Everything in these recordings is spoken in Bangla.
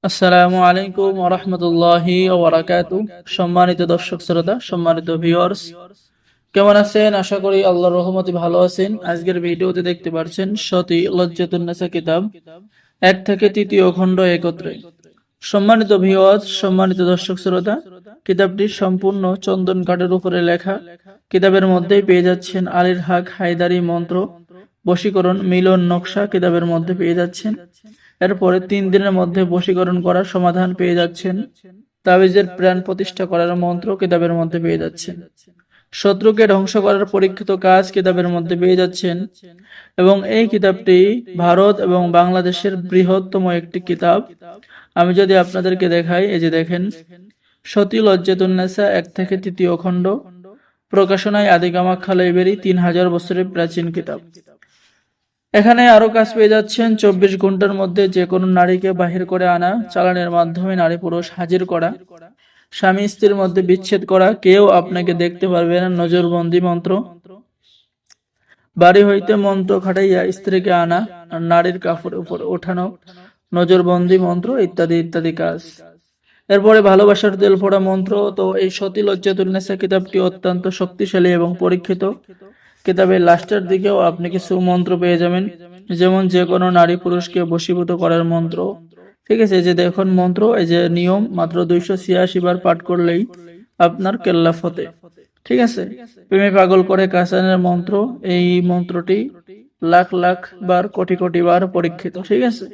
আসসালামু আলাইকুম ওয়া রাহমাতুল্লাহি ওয়া বারাকাতুহু। সম্মানিত দর্শক শ্রোতা, সম্মানিত ভিউয়ার্স, কেমন আছেন? আশা করি আল্লাহর রহমতে ভালো আছেন। আজকের ভিডিওতে দেখতে পাচ্ছেন সতী লজ্জাতুন নেসা কিতাব 1 থেকে 3য় খণ্ড একত্রে। সম্মানিত ভিউয়ার্স, সম্মানিত দর্শক শ্রোতা, কিতাবটি সম্পূর্ণ চন্দন কাঠের উপরে লেখা। কিতাবের মধ্যেই পেয়ে যাচ্ছেন আলীর হক হায়দারি মন্ত্র, বশীকরণ, মিলন নকশা কিতাবের মধ্যে পেয়ে যাচ্ছেন। এরপরে 3 দিনের মধ্যে বশীকরণ করার সমাধান পেয়ে যাচ্ছেন। তাবিজের প্রাণ প্রতিষ্ঠা করার মন্ত্র কিতাবের মধ্যে পেয়ে যাচ্ছেন। শত্রুকে ধ্বংস করার পরীক্ষিত কাজ কিতাবের মধ্যে পেয়ে যাচ্ছেন। এবং এই কিতাবটি ভারত এবং বাংলাদেশের বৃহত্তম একটি কিতাব। আমি যদি আপনাদেরকে দেখাই, এই যে দেখেন, সতী লজ্জাতুন নেসা 1 থেকে 3য় খণ্ড, প্রকাশনায় আদি কামাখ্যা লাইব্রেরি, 3000 বছরের প্রাচীন কিতাব। এখানে আরো কাজ পেয়ে যাচ্ছেন। 24 ঘন্টার মধ্যে যে কোনো নারীকে বাহির করে আনা, চালানের মাধ্যমে নারী পুরুষ হাজির করা, স্বামী স্ত্রীর মধ্যে বিচ্ছেদ করা, কেউ আপনাকে দেখতে পারবে না, নজরবন্দি মন্ত্র, বাড়ি হইতে মন্ত্র খাটাইয়া স্ত্রীকে আনা, আর নারীর কাপড় উপর ওঠানো, নজরবন্দি মন্ত্র ইত্যাদি ইত্যাদি কাজ। এরপরে ভালোবাসার তেল ফোড়া মন্ত্র। তো এই সতী লজ্জাতুন নেসা কিতাবটি অত্যন্ত শক্তিশালী এবং পরীক্ষিত। কিতাবের লাস্টের দিকেও আপনি কিছু মন্ত্র পেয়ে যাবেন, যেমন যে কোনো নারী পুরুষকে বশীভূত করার মন্ত্র। ঠিক আছে, যে দেখুন মন্ত্র, এই যে নিয়ম, মাত্র 286 বার পাঠ করলেই আপনার কেল্লা ফতে। ঠিক আছে, প্রেমে পাগল করে কাসানের মন্ত্র, এই মন্ত্রটি লাখ লাখ বার, কোটি কোটি বার পরীক্ষিত। ঠিক আছে,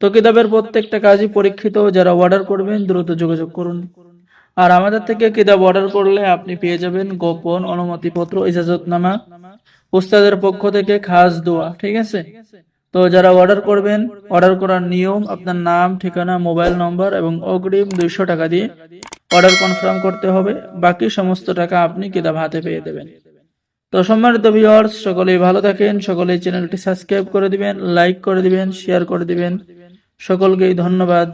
তো কিতাবের প্রত্যেকটা কাজই পরীক্ষিত। যারা অর্ডার করবেন দ্রুত যোগাযোগ করুন। আর আমাদের থেকে কিতাব অর্ডার করলে আপনি পেয়ে যাবেন গোপন অনুমতিপত্র, ইজাজতনামা, উস্তাদের পক্ষ থেকে খাস দোয়া। ঠিক আছে, তো যারা অর্ডার করবেন, অর্ডার করার নিয়ম, আপনার নাম, ঠিকানা, মোবাইল নম্বর এবং অগ্রিম 200 টাকা দিয়ে অর্ডার কনফার্ম করতে হবে। বাকি সমস্ত টাকা আপনি কিতাব হাতে পেয়ে দেবেন। তো সম্মানিত ভিউয়ার্স, সকলেই ভালো থাকেন, সকলেই চ্যানেলটি সাবস্ক্রাইব করে দিবেন, লাইক করে দিবেন, শেয়ার করে দিবেন। সকলকেই ধন্যবাদ।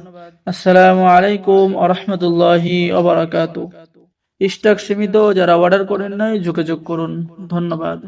আসসালামু আলাইকুম ওয়া রাহমাতুল্লাহি ওয়া বারাকাতুহু। স্টক সীমিত, যারা অর্ডার করেন নাই যোগাযোগ করুন। ধন্যবাদ।